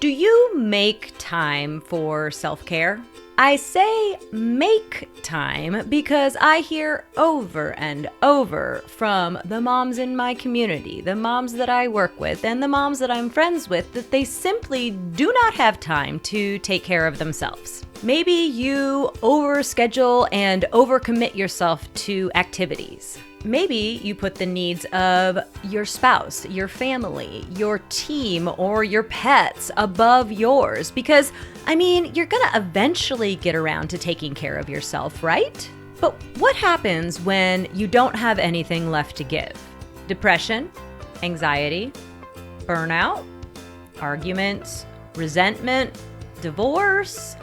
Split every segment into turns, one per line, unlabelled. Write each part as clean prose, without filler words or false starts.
Do you make time for self-care? I say make time because I hear over and over from the moms in my community, the moms that I work with, and the moms that I'm friends with that they simply do not have time to take care of themselves. Maybe you overschedule and overcommit yourself to activities. Maybe you put the needs of your spouse, your family, your team, or your pets above yours because, you're gonna eventually get around to taking care of yourself, right? But what happens when you don't have anything left to give? Depression, anxiety, burnout, arguments, resentment, divorce,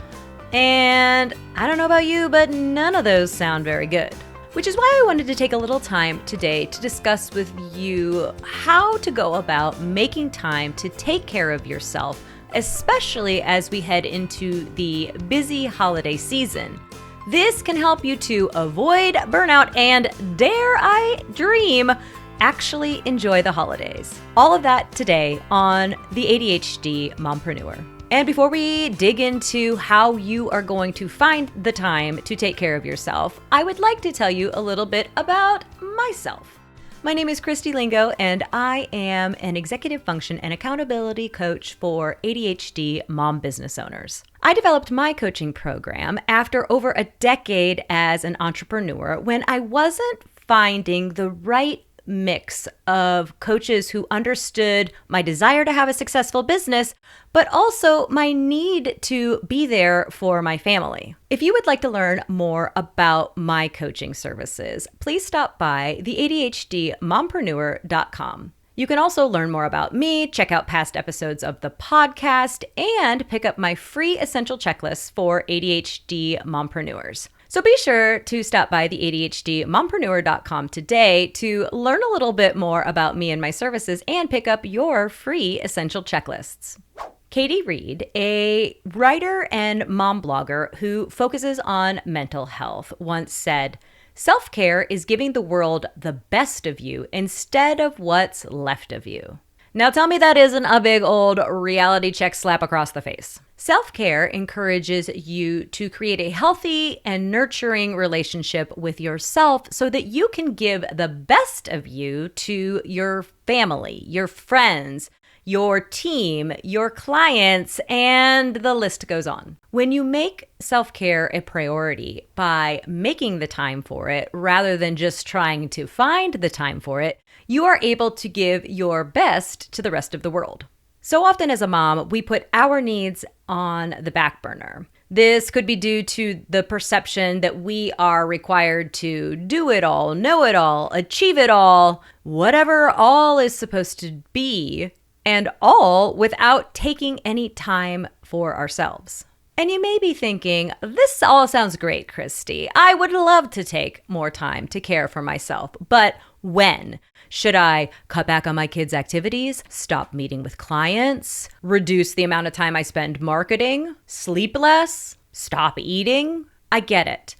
and I don't know about you, but none of those sound very good. Which is why I wanted to take a little time today to discuss with you how to go about making time to take care of yourself, especially as we head into the busy holiday season. This can help you to avoid burnout and, dare I dream, actually enjoy the holidays. All of that today on the ADHD Mompreneur. And before we dig into how you are going to find the time to take care of yourself, I would like to tell you a little bit about myself. My name is Christy Lingo, and I am an executive function and accountability coach for ADHD mom business owners. I developed my coaching program after over a decade as an entrepreneur when I wasn't finding the right mix of coaches who understood my desire to have a successful business, but also my need to be there for my family. If you would like to learn more about my coaching services, please stop by the ADHDmompreneur.com. You can also learn more about me, check out past episodes of the podcast, and pick up my free essential checklist for ADHD mompreneurs. So be sure to stop by the ADHDmompreneur.com today to learn a little bit more about me and my services and pick up your free essential checklists. Katie Reed, a writer and mom blogger who focuses on mental health, once said, "Self-care is giving the world the best of you instead of what's left of you." Now tell me that isn't a big old reality check slap across the face. Self-care encourages you to create a healthy and nurturing relationship with yourself so that you can give the best of you to your family, your friends, your team, your clients, and the list goes on. When you make self-care a priority by making the time for it rather than just trying to find the time for it, you are able to give your best to the rest of the world. So often as a mom, we put our needs on the back burner. This could be due to the perception that we are required to do it all, know it all, achieve it all, whatever all is supposed to be, and all without taking any time for ourselves. And you may be thinking, this all sounds great, Christy. I would love to take more time to care for myself, but when? Should I cut back on my kids' activities, stop meeting with clients, reduce the amount of time I spend marketing, sleep less, stop eating? I get it.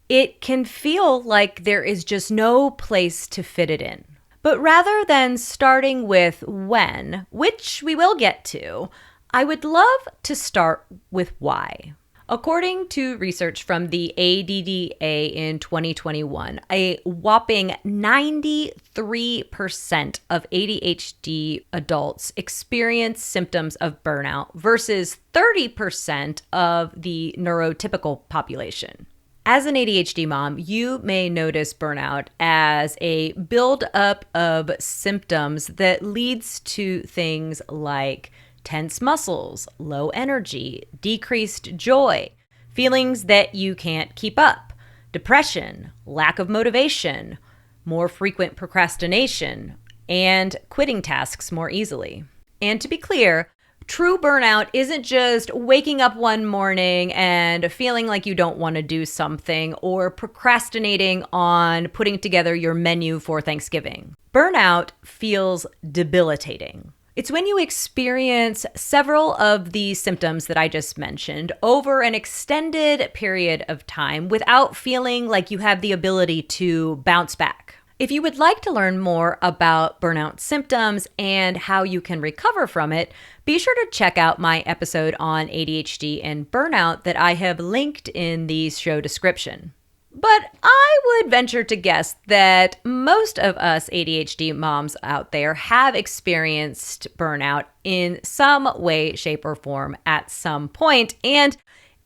It can feel like there is just no place to fit it in. But rather than starting with when, which we will get to, I would love to start with why. According to research from the ADDA in 2021, a whopping 93% of ADHD adults experience symptoms of burnout versus 30% of the neurotypical population. As an ADHD mom, you may notice burnout as a buildup of symptoms that leads to things like tense muscles, low energy, decreased joy, feelings that you can't keep up, depression, lack of motivation, more frequent procrastination, and quitting tasks more easily. And to be clear, true burnout isn't just waking up one morning and feeling like you don't want to do something or procrastinating on putting together your menu for Thanksgiving. Burnout feels debilitating. It's when you experience several of the symptoms that I just mentioned over an extended period of time without feeling like you have the ability to bounce back. If you would like to learn more about burnout symptoms and how you can recover from it, be sure to check out my episode on ADHD and burnout that I have linked in the show description. But I would venture to guess that most of us ADHD moms out there have experienced burnout in some way, shape, or form at some point, and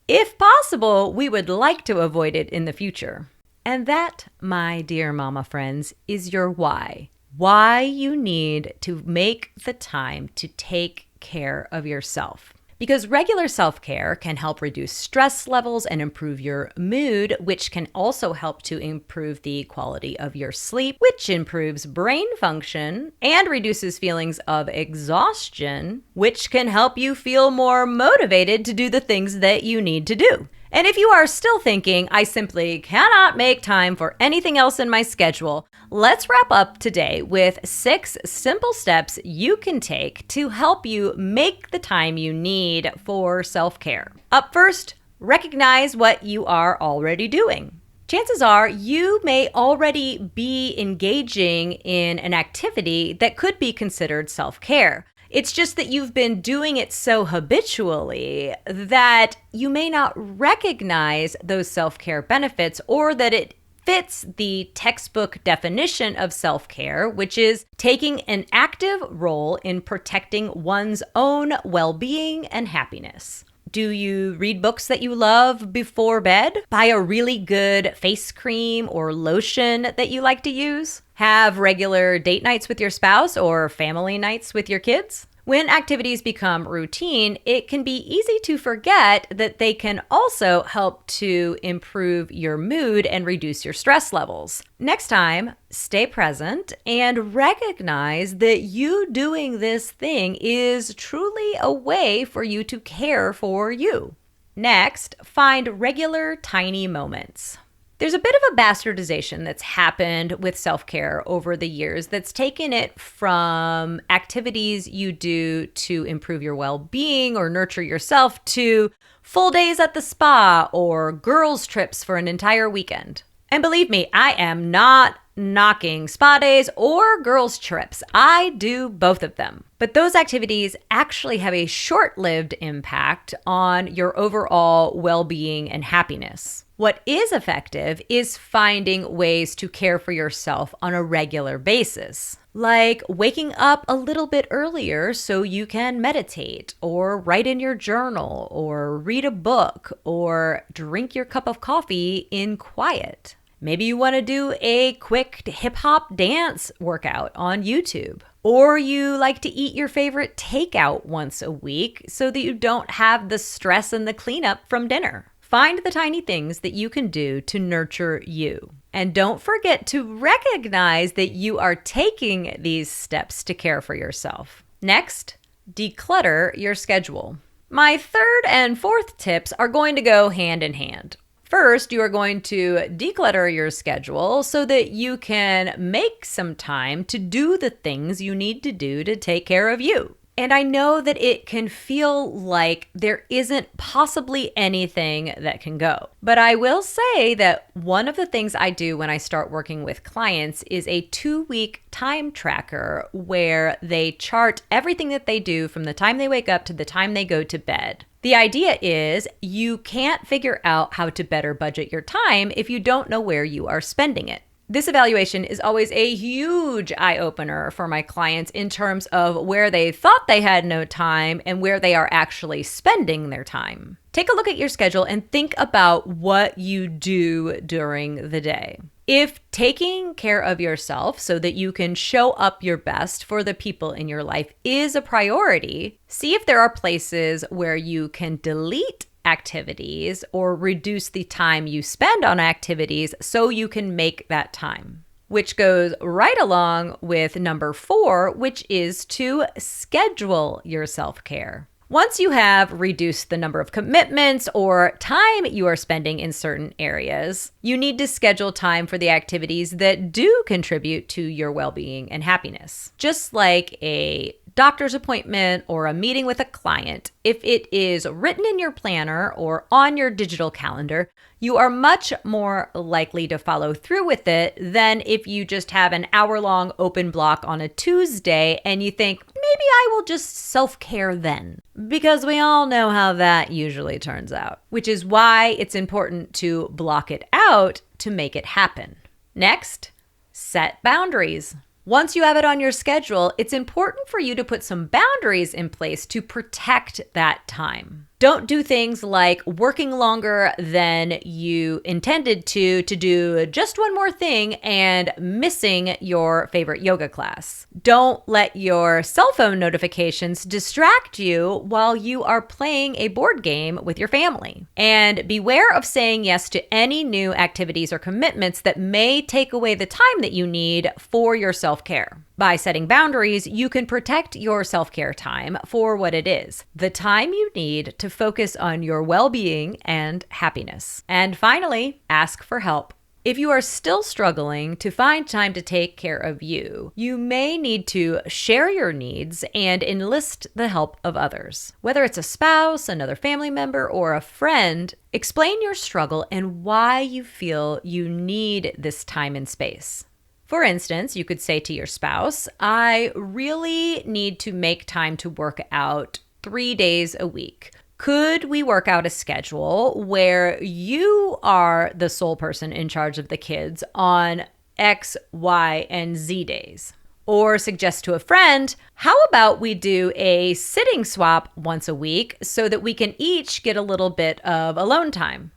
if possible, we would like to avoid it in the future. And that, my dear mama friends, is your why. Why you need to make the time to take care of yourself. Because regular self-care can help reduce stress levels and improve your mood, which can also help to improve the quality of your sleep, which improves brain function and reduces feelings of exhaustion, which can help you feel more motivated to do the things that you need to do. And if you are still thinking, I simply cannot make time for anything else in my schedule, let's wrap up today with 6 simple steps you can take to help you make the time you need for self-care. Up first, recognize what you are already doing. Chances are you may already be engaging in an activity that could be considered self-care. It's just that you've been doing it so habitually that you may not recognize those self-care benefits, or that it fits the textbook definition of self-care, which is taking an active role in protecting one's own well-being and happiness. Do you read books that you love before bed? Buy a really good face cream or lotion that you like to use? Have regular date nights with your spouse or family nights with your kids? When activities become routine, it can be easy to forget that they can also help to improve your mood and reduce your stress levels. Next time, stay present and recognize that you doing this thing is truly a way for you to care for you. Next, find regular tiny moments. There's a bit of a bastardization that's happened with self-care over the years that's taken it from activities you do to improve your well-being or nurture yourself to full days at the spa or girls' trips for an entire weekend. And believe me, I am not knocking spa days or girls' trips. I do both of them. But those activities actually have a short-lived impact on your overall well-being and happiness. What is effective is finding ways to care for yourself on a regular basis, like waking up a little bit earlier so you can meditate, or write in your journal, or read a book, or drink your cup of coffee in quiet. Maybe you want to do a quick hip-hop dance workout on YouTube. Or you like to eat your favorite takeout once a week so that you don't have the stress and the cleanup from dinner. Find the tiny things that you can do to nurture you. And don't forget to recognize that you are taking these steps to care for yourself. Next, declutter your schedule. My 3rd and 4th tips are going to go hand in hand. First, you are going to declutter your schedule so that you can make some time to do the things you need to do to take care of you. And I know that it can feel like there isn't possibly anything that can go. But I will say that one of the things I do when I start working with clients is a 2-week time tracker where they chart everything that they do from the time they wake up to the time they go to bed. The idea is you can't figure out how to better budget your time if you don't know where you are spending it. This evaluation is always a huge eye-opener for my clients in terms of where they thought they had no time and where they are actually spending their time. Take a look at your schedule and think about what you do during the day. If taking care of yourself so that you can show up your best for the people in your life is a priority, see if there are places where you can delete activities or reduce the time you spend on activities so you can make that time. Which goes right along with number 4, which is to schedule your self-care. Once you have reduced the number of commitments or time you are spending in certain areas, you need to schedule time for the activities that do contribute to your well-being and happiness. Just like a doctor's appointment or a meeting with a client, if it is written in your planner or on your digital calendar, you are much more likely to follow through with it than if you just have an hour-long open block on a Tuesday and you think, maybe I will just self-care then. Because we all know how that usually turns out, which is why it's important to block it out to make it happen. Next, set boundaries. Once you have it on your schedule, it's important for you to put some boundaries in place to protect that time. Don't do things like working longer than you intended to do just one more thing and missing your favorite yoga class. Don't let your cell phone notifications distract you while you are playing a board game with your family. And beware of saying yes to any new activities or commitments that may take away the time that you need for your self-care. By setting boundaries, you can protect your self-care time for what it is, the time you need to focus on your well-being and happiness. And finally, ask for help. If you are still struggling to find time to take care of you, you may need to share your needs and enlist the help of others. Whether it's a spouse, another family member, or a friend, explain your struggle and why you feel you need this time and space. For instance, you could say to your spouse, I really need to make time to work out 3 days a week. Could we work out a schedule where you are the sole person in charge of the kids on X, Y, and Z days? Or suggest to a friend, how about we do a sitting swap once a week so that we can each get a little bit of alone time?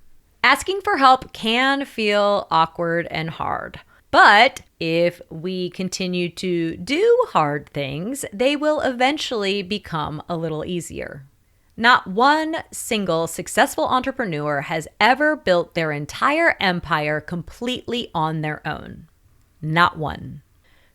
Asking for help can feel awkward and hard. But if we continue to do hard things, they will eventually become a little easier. Not one single successful entrepreneur has ever built their entire empire completely on their own. Not one.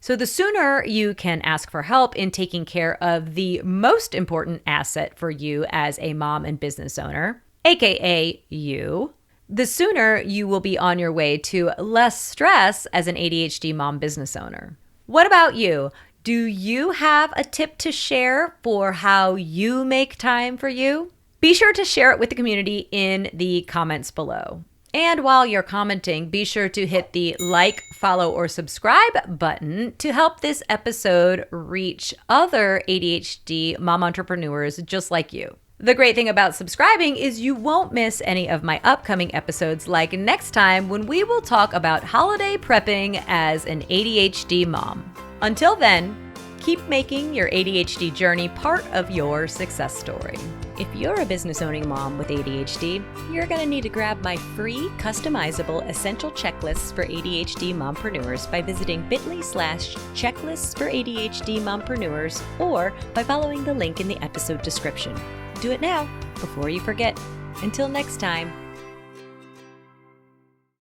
So the sooner you can ask for help in taking care of the most important asset for you as a mom and business owner, aka you, the sooner you will be on your way to less stress as an ADHD mom business owner. What about you? Do you have a tip to share for how you make time for you? Be sure to share it with the community in the comments below. And while you're commenting, be sure to hit the like, follow, or subscribe button to help this episode reach other ADHD mom entrepreneurs just like you. The great thing about subscribing is you won't miss any of my upcoming episodes, like next time when we will talk about holiday prepping as an ADHD mom. Until then, keep making your ADHD journey part of your success story. If you're a business owning mom with ADHD, you're going to need to grab my free customizable essential checklists for ADHD mompreneurs by visiting bit.ly/checklists for ADHD mompreneurs or by following the link in the episode description. Do it now before you forget. Until next time.